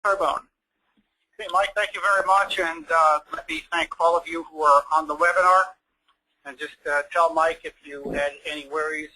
Carbone. Okay, Mike, thank you very much, and let me thank all of you who are on the webinar. And just tell Mike if you had any worries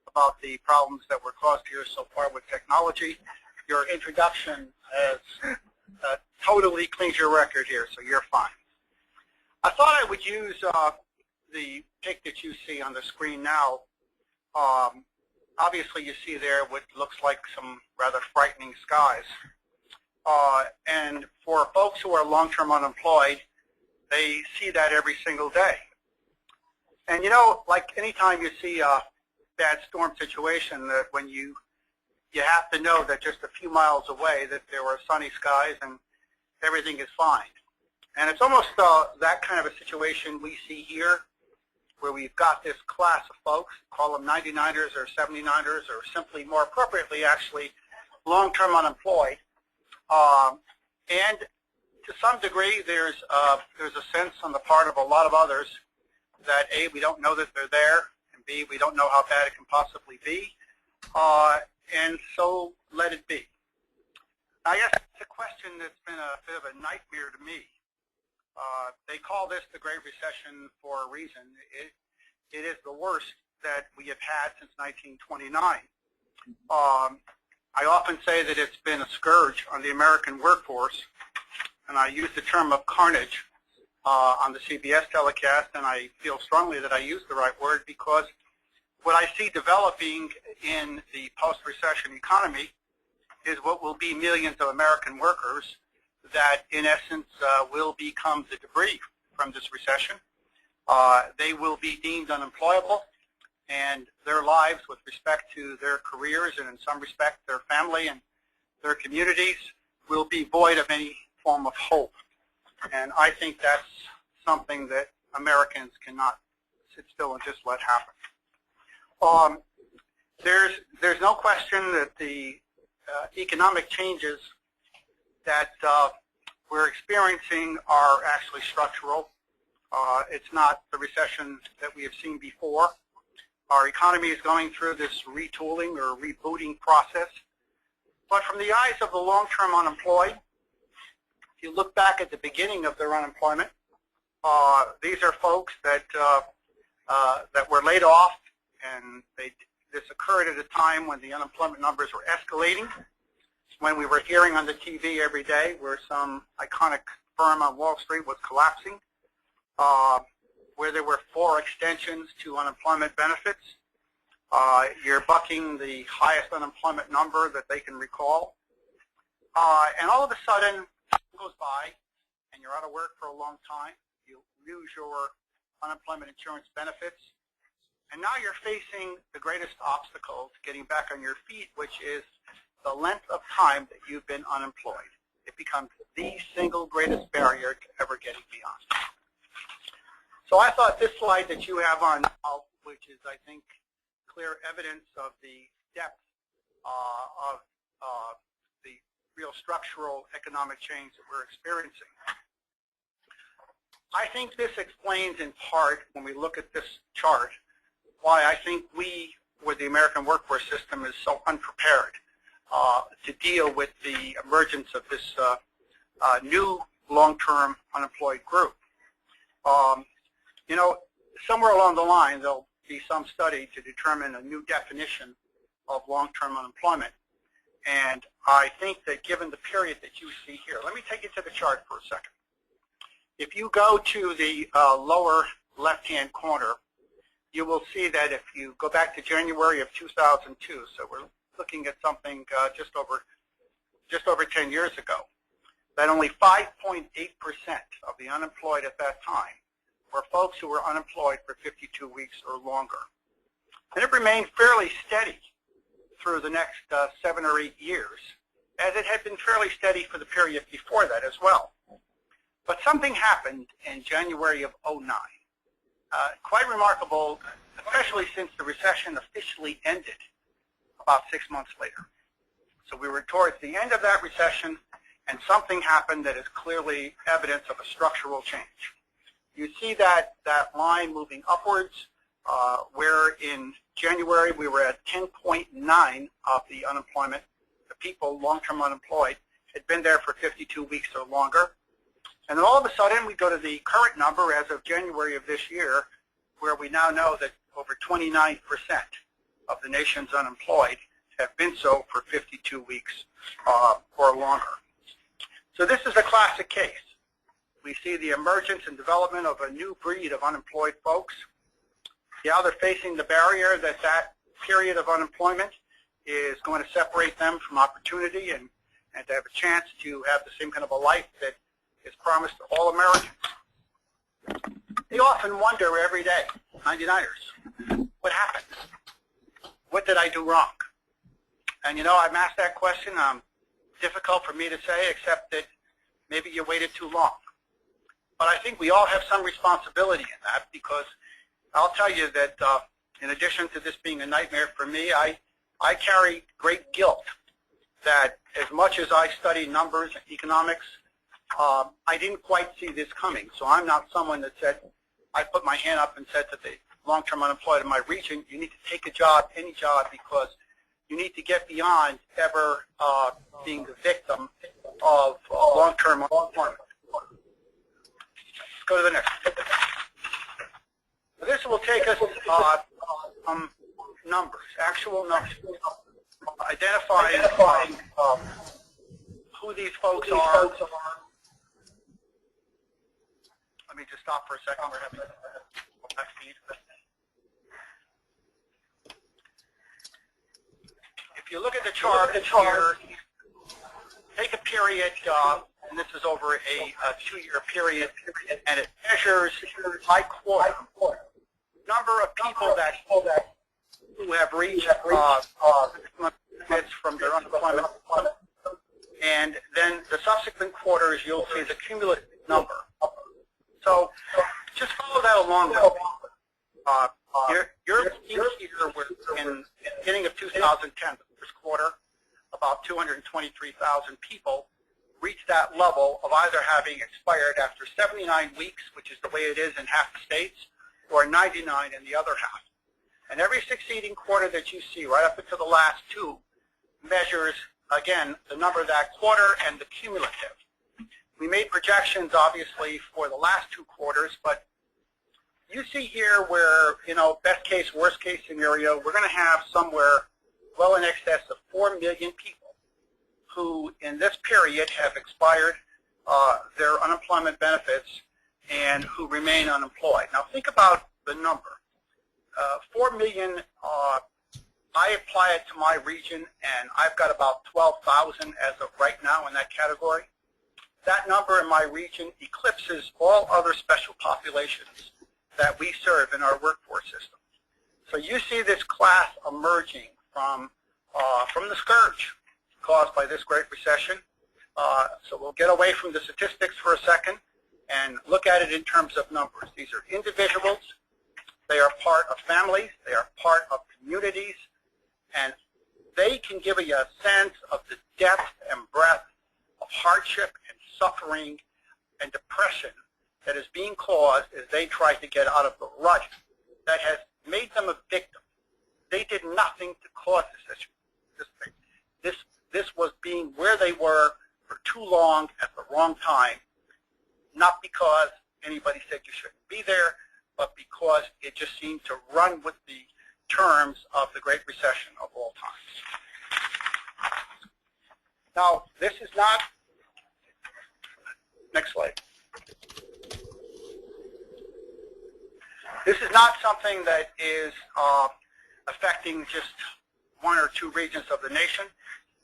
about the problems that were caused here so far with technology. Your introduction has totally cleaned your record here, so you're fine. I thought I would use the pic that you see on the screen now. Obviously, you see there what looks like some rather frightening skies. And for folks who are long-term unemployed, they see that every single day. And you know, like anytime you see a bad storm situation, that when you have to know that just a few miles away that there are sunny skies and everything is fine. And it's almost that kind of a situation we see here, where we've got this class of folks, call them 99ers or 79ers, or simply more appropriately, actually, long-term unemployed. And to some degree, there's a sense on the part of a lot of others that A, we don't know that they're there, and B, we don't know how bad it can possibly be, and so let it be. I guess it's a question that's been a bit of a nightmare to me. They call this the Great Recession for a reason. It is the worst that we have had since 1929. I often say that it's been a scourge on the American workforce, and I use the term of carnage on the CBS telecast, and I feel strongly that I use the right word, because what I see developing in the post-recession economy is what will be millions of American workers that, in essence, will become the debris from this recession. They will be deemed unemployable, and their lives with respect to their careers and in some respect their family and their communities will be void of any form of hope. And I think that's something that Americans cannot sit still and just let happen. There's no question that the economic changes that we're experiencing are actually structural. It's not the recession that we have seen before. Our economy is going through this retooling or rebooting process. But from the eyes of the long-term unemployed, if you look back at the beginning of their unemployment, these are folks that were laid off, and this occurred at a time when the unemployment numbers were escalating, when we were hearing on the TV every day where some iconic firm on Wall Street was collapsing, where there were 4 extensions to unemployment benefits. You're bucking the highest unemployment number that they can recall. And all of a sudden, time goes by, and you're out of work for a long time. You lose your unemployment insurance benefits. And now you're facing the greatest obstacle to getting back on your feet, which is the length of time that you've been unemployed. It becomes the single greatest barrier to ever getting beyond. So I thought this slide that you have on now, which is, I think, clear evidence of the depth of the real structural economic change that we're experiencing. I think this explains in part, when we look at this chart, why I think we, with the American workforce system, is so unprepared to deal with the emergence of this new long-term unemployed group. You know, somewhere along the line, there'll be some study to determine a new definition of long-term unemployment. And I think that given the period that you see here, let me take you to the chart for a second. If you go to the lower left-hand corner, you will see that if you go back to January of 2002, so we're looking at something just over 10 years ago, that only 5.8% of the unemployed at that time were folks who were unemployed for 52 weeks or longer. And it remained fairly steady through the next 7 or 8 years, as it had been fairly steady for the period before that as well. But something happened in January of 2009. Quite remarkable, especially since the recession officially ended about 6 months later. So we were towards the end of that recession, and something happened that is clearly evidence of a structural change. You see that line moving upwards, where in January we were at 10.9 of the unemployment, the people long-term unemployed had been there for 52 weeks or longer. And then all of a sudden, we go to the current number as of January of this year, where we now know that over 29% of the nation's unemployed have been so for 52 weeks or longer. So this is a classic case. We see the emergence and development of a new breed of unemployed folks. Now they're facing the barrier that that period of unemployment is going to separate them from opportunity and to have a chance to have the same kind of a life that is promised to all Americans. They often wonder every day, 99ers, what happened? What did I do wrong? And you know, I'm asked that question. Difficult for me to say, except that maybe you waited too long. But I think we all have some responsibility in that, because I'll tell you that in addition to this being a nightmare for me, I carry great guilt that as much as I study numbers and economics, I didn't quite see this coming. So I'm not someone that said, I put my hand up and said to the long-term unemployed in my region, you need to take a job, any job, because you need to get beyond ever being the victim of long-term unemployment. Let's go to the next. So this will take us numbers, actual numbers, identifying who these folks are. Let me just stop for a second. We're having speed. If you look at the chart here, take a period, and this is over a 2-year period, and it measures by quarter number of people who have reached benefits from their unemployment, and then the subsequent quarters you'll see the cumulative number. So just follow that along with me. You're seeing here where in the beginning of 2010, the first quarter, about 223,000 people reached that level of either having expired after 79 weeks, which is the way it is in half the states, or 99 in the other half. And every succeeding quarter that you see, right up until the last two, measures, again, the number of that quarter and the cumulative. We made projections, obviously, for the last 2 quarters, but you see here where, you know, best case, worst case scenario, we're going to have somewhere well in excess of 4 million people who, in this period, have expired their unemployment benefits and who remain unemployed. Now, think about the number. 4 million, I apply it to my region, and I've got about 12,000 as of right now in that category. That number in my region eclipses all other special populations that we serve in our workforce system. So you see this class emerging from the scourge caused by this Great Recession. So we'll get away from the statistics for a second and look at it in terms of numbers. These are individuals. They are part of families. They are part of communities. And they can give you a sense of the depth and breadth of hardship and suffering and depression that is being caused as they try to get out of the rut that has made them a victim. They did nothing to cause this thing. This was being where they were for too long at the wrong time, not because anybody said you shouldn't be there, but because it just seemed to run with the terms of the Great Recession of all times. Now, this is not, next slide. This is not something that is affecting just 1 or 2 regions of the nation.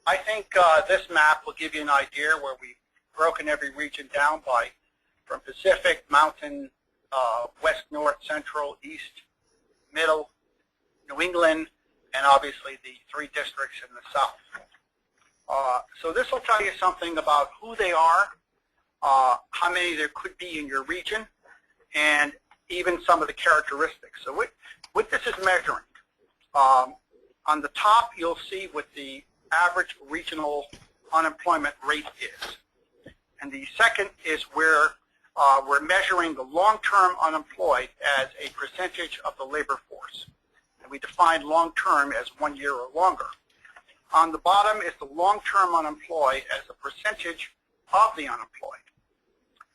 I think this map will give you an idea where we've broken every region down by from Pacific, Mountain, West, North, Central, East, Middle, New England, and obviously the 3 districts in the South. So this will tell you something about who they are, how many there could be in your region, and even some of the characteristics. So what this is measuring, on the top you'll see what the average regional unemployment rate is. And the second is where we're measuring the long-term unemployed as a percentage of the labor force. And we define long-term as 1 year or longer. on the bottom is the long-term unemployed as a percentage of the unemployed.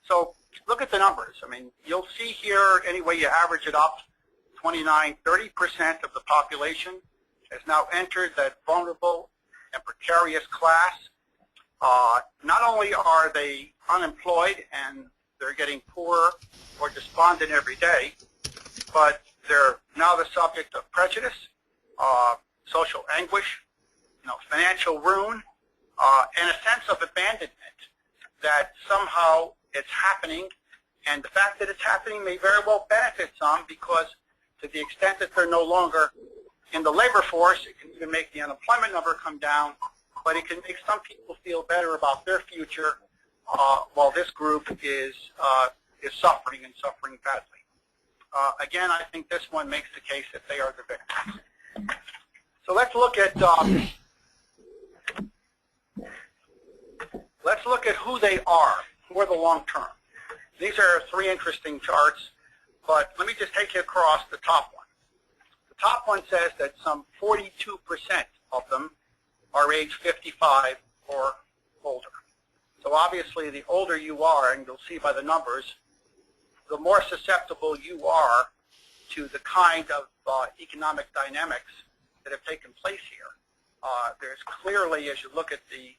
So look at the numbers. I mean, you'll see here, anyway you average it up, 29, 30% of the population has now entered that vulnerable and precarious class. Not only are they unemployed and they're getting poorer or despondent every day, but they're now the subject of prejudice, social anguish, financial ruin, and a sense of abandonment that somehow it's happening, and the fact that it's happening may very well benefit some, because to the extent that they're no longer in the labor force, it can even make the unemployment number come down, but it can make some people feel better about their future while this group is suffering and suffering badly. Again, I think this one makes the case that they are the victims. So let's look at who they are for the long term. These are three interesting charts, but let me just take you across the top one. The top one says that some 42% of them are age 55 or older. So obviously the older you are, and you'll see by the numbers, the more susceptible you are to the kind of economic dynamics that have taken place here. There's clearly, as you look at the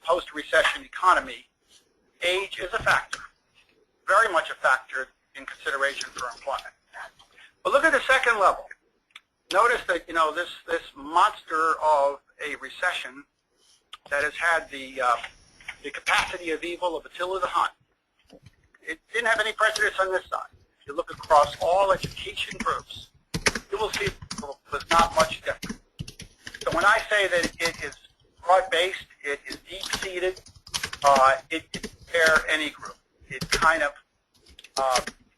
post-recession economy, age is a factor, very much a factor in consideration for employment. But look at the second level. Notice that this monster of a recession that has had the capacity of evil of Attila the Hun. It didn't have any prejudice on this side. If you look across all education groups, you will see there's not much different. So when I say that it is broad-based, it is deep-seated, it can bear any group. It kind of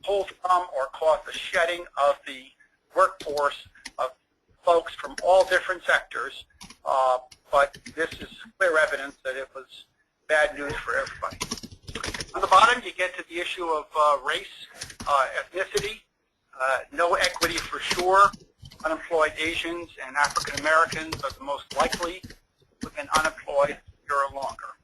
pulls from or caused the shedding of the workforce of folks from all different sectors, but this is clear evidence that it was bad news for everybody. On the bottom, you get to the issue of race, ethnicity, no equity for sure. Unemployed Asians and African Americans are the most likely to have been unemployed here or longer.